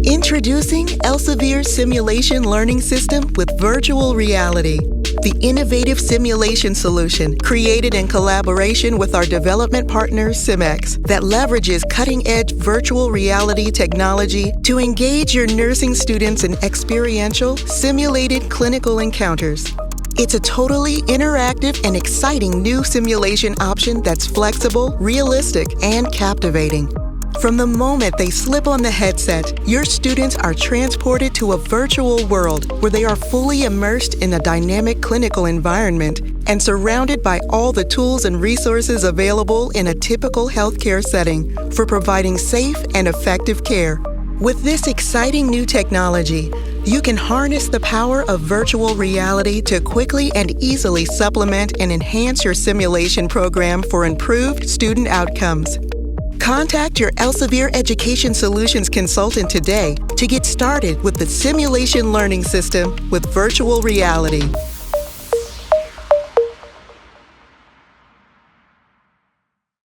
Introducing Elsevier Simulation Learning System with Virtual Reality, the innovative simulation solution created in collaboration with our development partner, Simex, that leverages cutting-edge virtual reality technology to engage your nursing students in experiential, simulated clinical encounters. It's a totally interactive and exciting new simulation option that's flexible, realistic, and captivating. From the moment they slip on the headset, your students are transported to a virtual world where they are fully immersed in a dynamic clinical environment and surrounded by all the tools and resources available in a typical healthcare setting for providing safe and effective care. With this exciting new technology, you can harness the power of virtual reality to quickly and easily supplement and enhance your simulation program for improved student outcomes. Contact your Elsevier Education Solutions consultant today to get started with the simulation learning system with virtual reality.